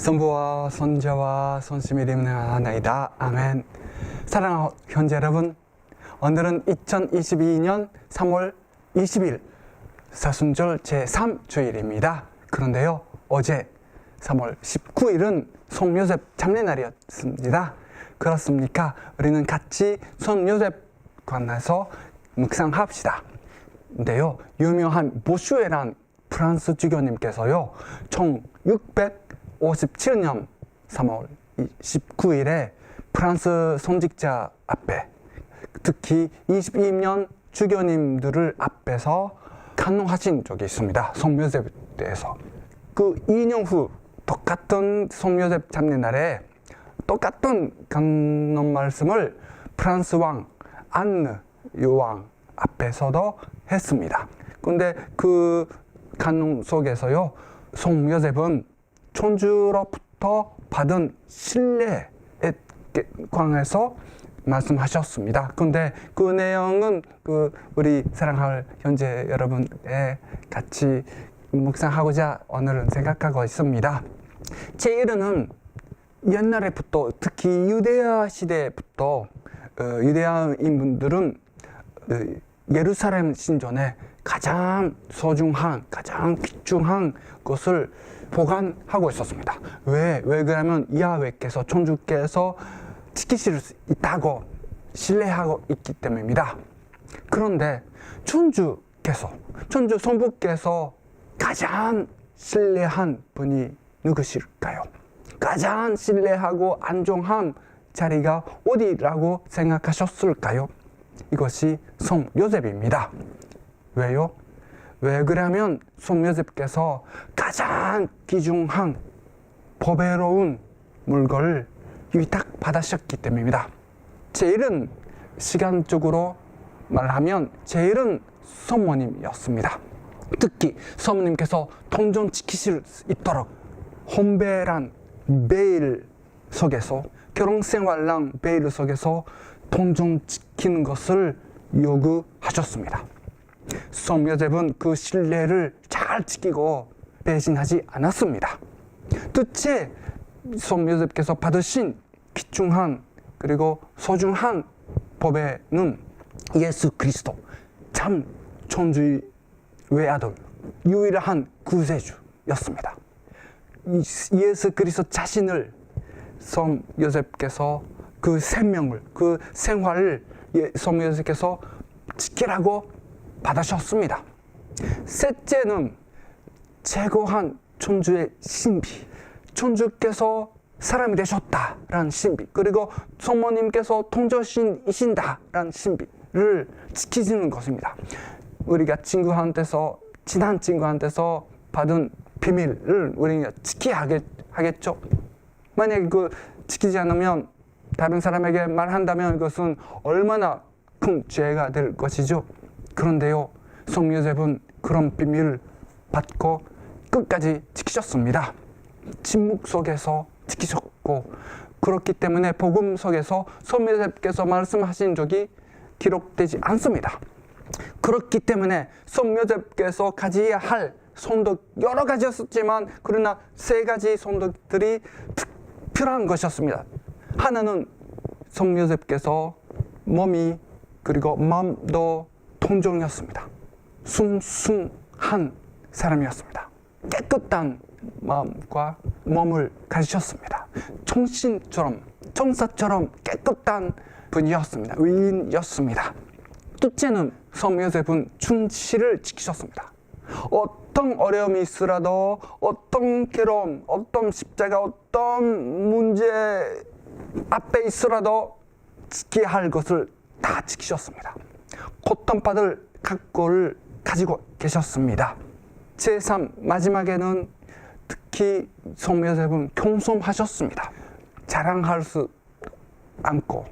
성부와 성자와 성심이 이름은 하나이다. 아멘. 사랑하는 형제 여러분, 오늘은 2022년 3월 20일 사순절 제3주일입니다. 그런데요, 어제 3월 19일은 성요셉 장례날이었습니다. 그렇습니까? 우리는 같이 성요셉 관해서 묵상합시다. 근데요, 유명한 보슈에란 프랑스 주교님께서요, 1657년 3월 19일에 프랑스 선직자 앞에, 특히 22년 주교님들을 앞에서 간언하신 적이 있습니다. 성요셉에 대해서. 그 2년 후 똑같은 성요셉 장례날에 똑같은 간언 말씀을 프랑스 왕 안느 요왕 앞에서도 했습니다. 근데 그 간언 속에서요, 성요셉은 천주로부터 받은 신뢰에 관해서 말씀하셨습니다. 근데 그 내용은 우리 사랑할 형제 여러분에 같이 묵상하고자 오늘은 생각하고 있습니다. 제1은 옛날에부터, 특히 유대야 시대부터 유대야인분들은 예루살렘 신전에 가장 소중한, 가장 귀중한 것을 보관하고 있었습니다. 왜 그러면 야훼께서, 천주께서 지키실 수 있다고 신뢰하고 있기 때문입니다. 그런데 천주 성부께서 가장 신뢰한 분이 누구실까요? 가장 신뢰하고 안정한 자리가 어디라고 생각하셨을까요? 이것이 성요셉입니다. 왜요? 왜 그러면 성요셉께서 가장 귀중한 보배로운 물건을 위탁받으셨기 때문입니다. 제일은 시간적으로 말하면 제일은 성모님이었습니다. 특히 성모님께서 동정 지키실 수 있도록 혼배란 베일 속에서, 결혼생활랑 베일 속에서 동정 지키는 것을 요구하셨습니다. 성요셉은 그 신뢰를 잘 지키고 배신하지 않았습니다. 둘째, 성요셉께서 받으신 귀중한 그리고 소중한 보배는 예수 그리스도, 참 천주의 외아들, 유일한 구세주였습니다. 예수 그리스도 자신을 성요셉께서 그 생명을, 그 생활을 성요셉께서 지키라고 받으셨습니다. 셋째는 최고한 천주의 신비, 천주께서 사람이 되셨다라는 신비, 그리고 성모님께서 통조신이신다라는 신비를 지키시는 것입니다. 우리가 친한 친구한테서 받은 비밀을 우리가 지켜야 하겠죠. 만약에 지키지 않으면, 다른 사람에게 말한다면 그것은 얼마나 큰 죄가 될 것이죠. 그런데요, 성요셉은 그런 비밀을 받고 끝까지 지키셨습니다. 침묵 속에서 지키셨고, 그렇기 때문에 복음 속에서 성요셉께서 말씀하신 적이 기록되지 않습니다. 그렇기 때문에 성요셉께서 가져야 할 손독 여러 가지였었지만, 그러나 세 가지 손독들이 특별한 것이었습니다. 하나는 성요셉께서 몸이 그리고 마음도 동정이었습니다. 순수한 사람이었습니다. 깨끗한 마음과 몸을 가지셨습니다. 천사처럼 깨끗한 분이었습니다. 의인이었습니다. 둘째는 성요셉은 충실을 지키셨습니다. 어떤 어려움이 있으라도, 어떤 괴로움, 어떤 십자가, 어떤 문제 앞에 있으라도 지켜야 할 것을 다 지키셨습니다. 고통받을 각오를 가지고 계셨습니다. 제3, 마지막에는 특히 성요셉은 겸손하셨습니다. 자랑할 수 않고,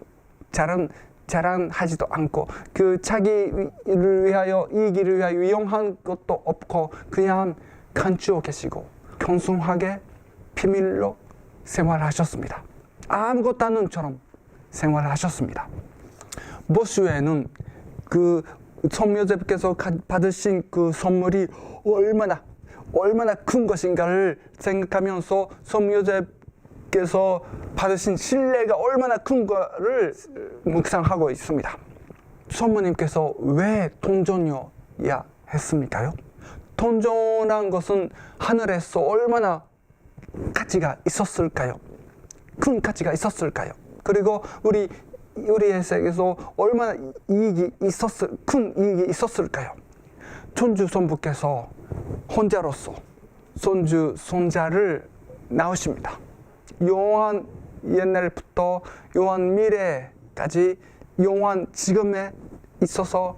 자랑하지도 않고, 자기를 위하여, 이익을 위하여 이용한 것도 없고, 그냥 감추어 계시고 겸손하게 비밀로 생활하셨습니다. 아무것도 아닌 처럼 생활하셨습니다. 보슈에는 성요셉께서 받으신 그 선물이 얼마나 큰 것인가를 생각하면서 성 요셉께서 받으신 신뢰가 얼마나 큰가를 묵상하고 있습니다. 성모님께서 왜 동정녀야 했습니까요? 동정한 것은 하늘에서 얼마나 가치가 있었을까요? 큰 가치가 있었을까요? 그리고 우리의 세계에서 얼마나 큰 이익이 있었을까요? 천주 성부께서 혼자로서 손주 손자를 낳으십니다. 영원 옛날부터 영원 미래까지 영원 지금에 있어서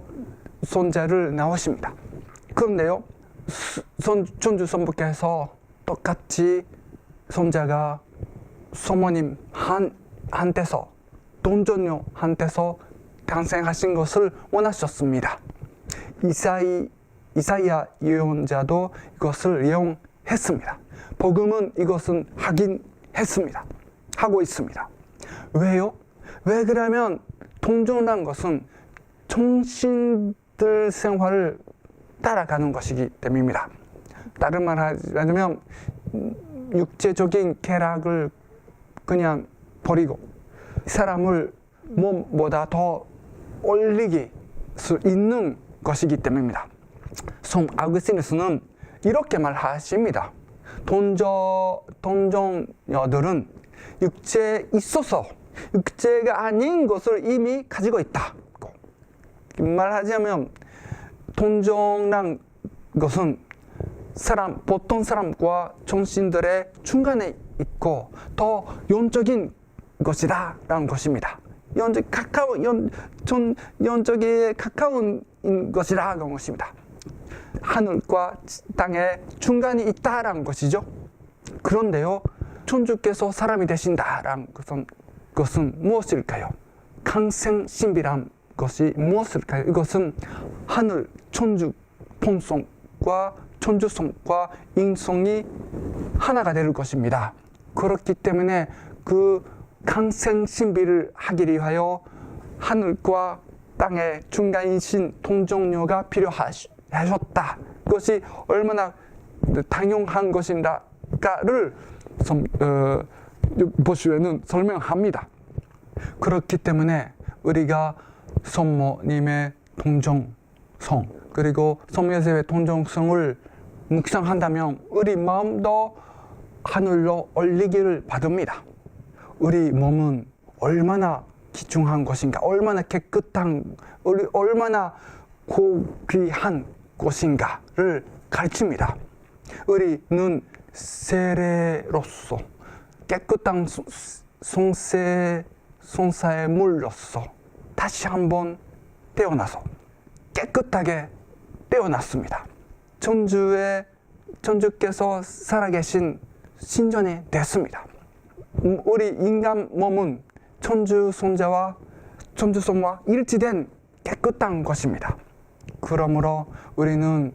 손자를 낳으십니다. 그런데요, 천주 성부께서 똑같이 손자가 성모님 한테서 동정녀한테서 탄생하신 것을 원하셨습니다. 이사야 예언자도 이것을 예언했습니다. 복음은 이것은 하고 있습니다. 왜요? 왜 그러면 동정란 것은 정신들 생활을 따라가는 것이기 때문입니다. 다른 말 하자면 육체적인 쾌락을 그냥 버리고 사람을 몸보다 더 올리기 수 있는 것이기 때문입니다. 성 아구스티누스는 이렇게 말하십니다. 동정녀들은 육체에 있어서 육체가 아닌 것을 이미 가지고 있다. 말하자면 동정란 것은 보통 사람과 정신들의 중간에 있고 더 영적인 것이다라는 것입니다. 영적에 가까운 것이라는 것입니다. 하늘과 땅의 중간이 있다라는 것이죠. 그런데요, 천주께서 사람이 되신다라는 것은 무엇일까요? 강생신비란 것이 무엇일까요? 이것은 하늘, 천주 본성과 천주성과 인성이 하나가 될 것입니다. 그렇기 때문에 그 강생신비를 하기 위하여 하늘과 땅의 중간이신 동정녀가 필요하셨다. 그것이 얼마나 당연한 것인가를 보시에는 설명합니다. 그렇기 때문에 우리가 성모님의 동정성 그리고 성모요셉의 동정성을 묵상한다면 우리 마음도 하늘로 올리기를 받습니다. 우리 몸은 얼마나 귀중한 것인가, 얼마나 깨끗한, 얼마나 고귀한 것인가를 가르칩니다. 우리는 세례로서 깨끗한 손사의 물로서 다시 한번 태어나서 깨끗하게 태어났습니다. 천주께서 살아계신 신전이 됐습니다. 우리 인간 몸은 천주 손자와 천주성과 일치된 깨끗한 것입니다. 그러므로 우리는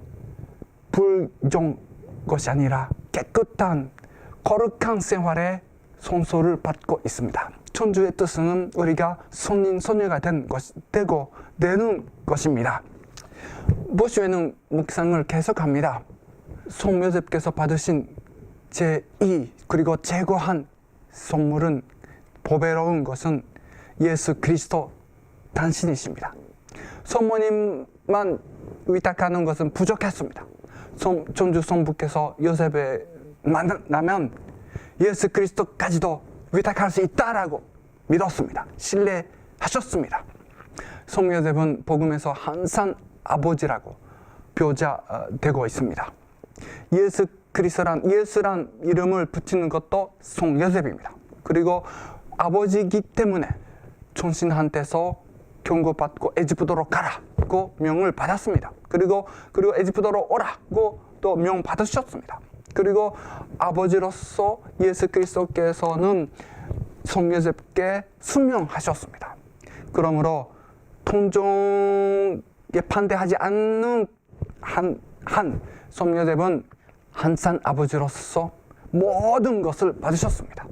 불정 것이 아니라 깨끗한 거룩한 생활의 선소를 받고 있습니다. 천주의 뜻은 우리가 손님 손녀가 되고 되는 것입니다. 보시에는 묵상을 계속합니다. 성묘셉께서 받으신 제2 그리고 최고한 선물은 보배로운 것은 예수 그리스도 당신이십니다. 성모님만 위탁하는 것은 부족했습니다. 천주 성부께서 요셉을 만나면 예수 그리스도까지도 위탁할 수 있다라고 믿었습니다. 신뢰하셨습니다. 성요셉은 복음에서 항상 아버지라고 표자되고 있습니다. 예수란 이름을 붙이는 것도 성요셉입니다. 그리고 아버지이기 때문에 천신한테서 경고받고 에집트로 가라고 명을 받았습니다. 그리고 에집트로 오라고 또 명 받으셨습니다. 그리고 아버지로서 예수 그리스도께서는 성요셉께 순명하셨습니다. 그러므로 동정에 반대하지 않는 한 성요셉은 한산 아버지로서 모든 것을 받으셨습니다.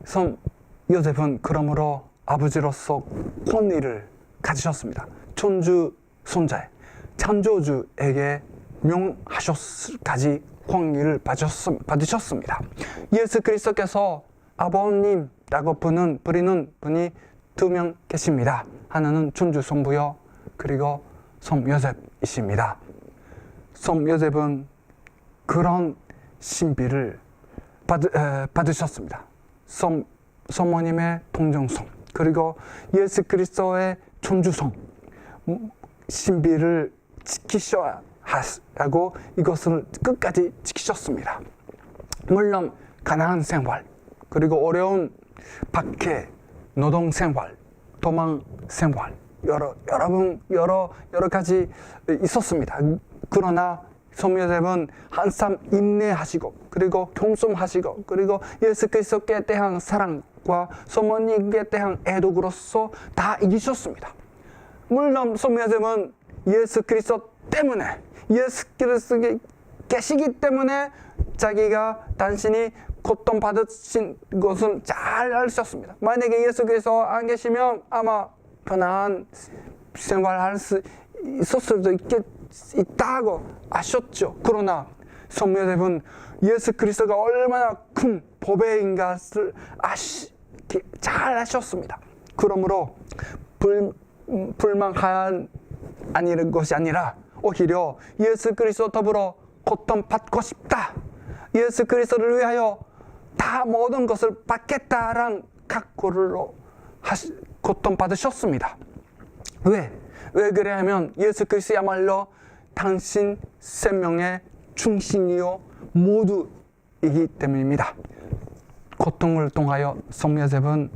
성요셉은 그러므로 아버지로서 권위를 가지셨습니다. 천주 손자의 창조주에게 명하셨까지 권위를 받으셨습니다. 예수 그리스도께서 아버님이라고 부리는 분이 2명 계십니다. 하나는 천주 성부요, 그리고 성 요셉이십니다. 성 요셉은 그런 신비를 받으셨습니다. 성모님의 동정성, 그리고 예수 그리스도의 천주성, 신비를 지키셔야 하고 이것을 끝까지 지키셨습니다. 물론 가난한 생활, 그리고 어려운 박해, 노동 생활, 도망 생활, 여러 가지 있었습니다. 그러나 성 요셉은 항상 인내하시고, 그리고 겸손하시고, 그리고 예수 그리스도께 대한 사랑과 성모님께 대한 애독으로서 다 이기셨습니다. 물론 성 요셉은 예수 그리스도 때문에, 예수 그리스도께 계시기 때문에 자기가 단순히 고통받으신 것은 잘 아셨습니다. 만약에 예수 그리스도 안 계시면 아마 편안한 생활할 수 있었을 수도 있다고 아셨죠. 그러나 성 요셉은 예수 그리스도가 얼마나 큰 보배인가를 잘 아셨습니다. 그러므로 불만한 것이 아니라 오히려 예수 그리스도 더불어 고통받고 싶다, 예수 그리스도를 위하여 다 모든 것을 받겠다라는 각오로 고통받으셨습니다. 왜 그래 하면 예수 그리스도야말로 당신 생명의 중심이요 모두이기 때문입니다. 고통을 통하여 성 요셉은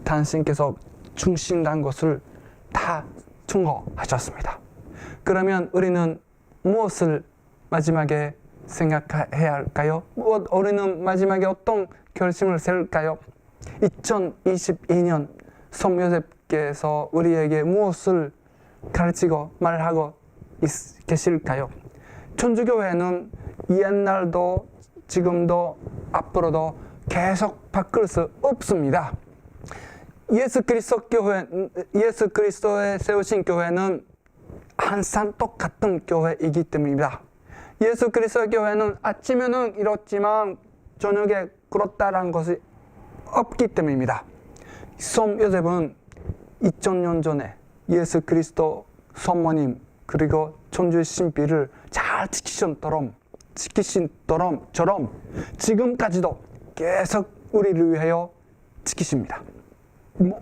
당신께서 중심이라는 것을 다 증거하셨습니다. 그러면 우리는 무엇을 마지막에 생각해야 할까요? 우리는 마지막에 어떤 결심을 세울까요? 2022년 성 요셉께서 우리에게 무엇을 가르치고 말하고 계실까요? 천주교회는 옛날도 지금도 앞으로도 계속 바꿀 수 없습니다. 예수 그리스도의 세우신 교회는 항상 똑같은 교회이기 때문입니다. 예수 그리스도 교회는 아침에는 이렇지만 저녁에 그렇다라는 것이 없기 때문입니다. 성 요셉은 2000년 전에 예수 그리스도 성모님 그리고 천주의 신비를 잘 지키신처럼 지금까지도 계속 우리를 위하여 지키십니다.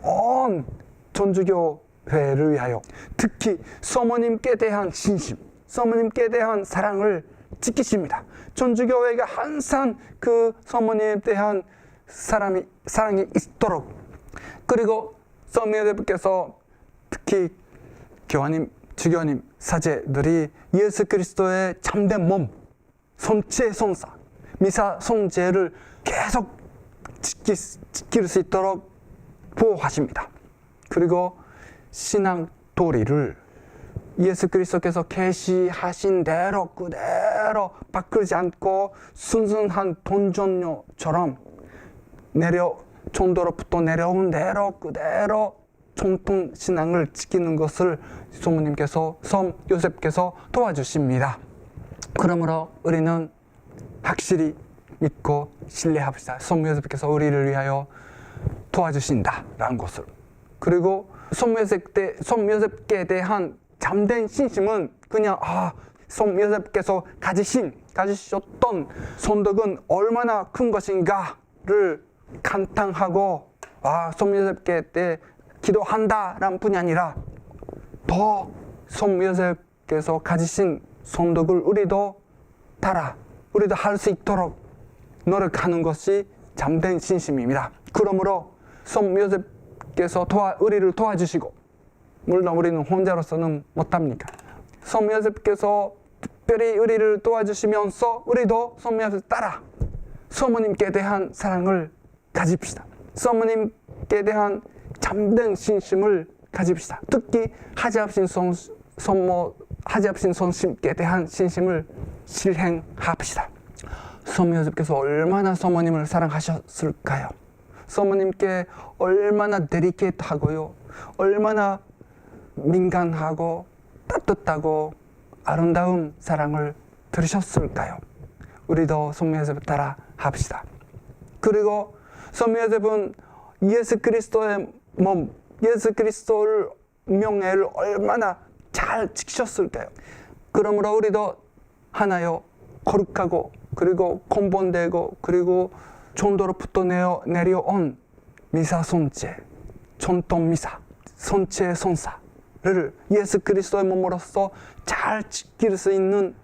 온 천주교회를 위하여 특히 성모님께 대한 신심, 성모님께 대한 사랑을 지키십니다. 천주교회가 항상 그 성모님에 대한 사랑이 있도록, 그리고 성 요셉께서 특히 교황님, 주교님, 사제들이 예수 그리스도의 참된 몸, 성체 성사, 미사 성제를 계속 지킬 수 있도록 보호하십니다. 그리고 신앙 도리를 예수 그리스도께서 계시하신 대로 그대로 바꾸지 않고 순순한 돈전녀처럼 천도로부터 내려온 대로 그대로 정통 신앙을 지키는 것을 성모님께서, 성 요셉께서 도와주십니다. 그러므로 우리는 확실히 믿고 신뢰합시다. 성 요셉께서 우리를 위하여 도와주신다라는 것을. 그리고 성 요셉께 대한 잠든 신심은 그냥 성 요셉께서 가지셨던 손덕은 얼마나 큰 것인가를 감탄하고 성 요셉께 기도한다라는 뿐이 아니라 더 성 요셉께서 가지신 손덕을 우리도 할 수 있도록 노력하는 것이 잠든 신심입니다. 그러므로 성 요셉께서 우리를 도와주시고, 물론 우리는 혼자로서는 못합니까? 성 요셉께서 특별히 우리를 도와주시면서 우리도 성 요셉 따라 성모님께 대한 사랑을 가집시다. 성모님께 대한 잠든 신심을 가집시다. 특히 하지없인 성심께 대한 신심을 실행합시다. 성 요셉께서 얼마나 성모님을 사랑하셨을까요? 성모님께 얼마나 데리케이트하고요, 얼마나 민감하고 따뜻하고 아름다운 사랑을 들으셨을까요? 우리도 성모 요셉을 따라 합시다. 그리고 성모 요셉은 예수 그리스도의 몸, 예수 그리스도를 명예를 얼마나 잘 지키셨을까요? 그러므로 우리도 하나요 거룩하고 그리고 근본되고 그리고 전도로부터 내려온 미사 손죄, 전통 미사, 손죄 손사를 예수 그리스도의 몸으로서 잘 지킬 수 있는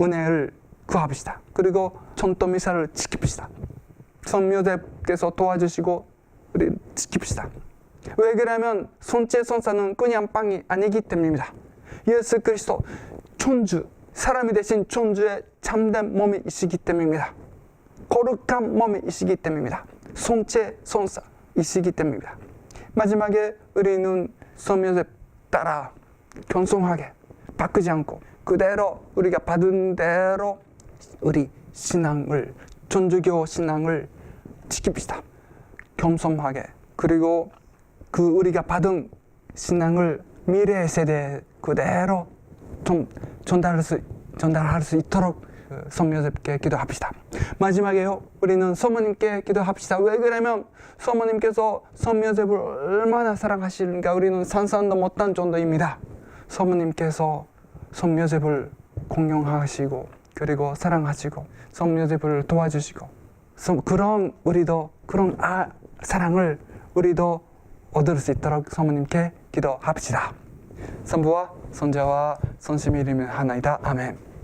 은혜를 구합시다. 그리고 전통 미사를 지킵시다. 성모 요셉께서 도와주시고 우리 지킵시다. 왜 그러냐면 손죄 손사는 그냥 빵이 아니기 때문입니다. 예수 그리스도 천주, 사람이 되신 천주의 참된 몸이시기 때문입니다. 거룩한 몸이시기 때문입니다. 손죄 손사이시기 때문입니다. 마지막에 우리는 성모 요셉 따라 겸손하게 바꾸지 않고 그대로 우리가 받은 대로 우리 신앙을, 천주교 신앙을 지킵시다. 겸손하게. 그리고 그 우리가 받은 신앙을 미래 세대 그대로 좀 전달할 수 있도록 성모 요셉께 기도합시다. 마지막에요, 우리는 성모님께 기도합시다. 왜 그러냐면 성모님께서 성모 요셉을 얼마나 사랑하시는가 우리는 상상도 못한 정도입니다. 성모님께서 성모 요셉을 공경하시고 그리고 사랑하시고 성모 요셉을 도와주시고 그런 우리도 그런 사랑을 우리도 얻을 수 있도록 성모님께 기도합시다. 성부와 성자와 성심의 이름이 하나이다. 아멘.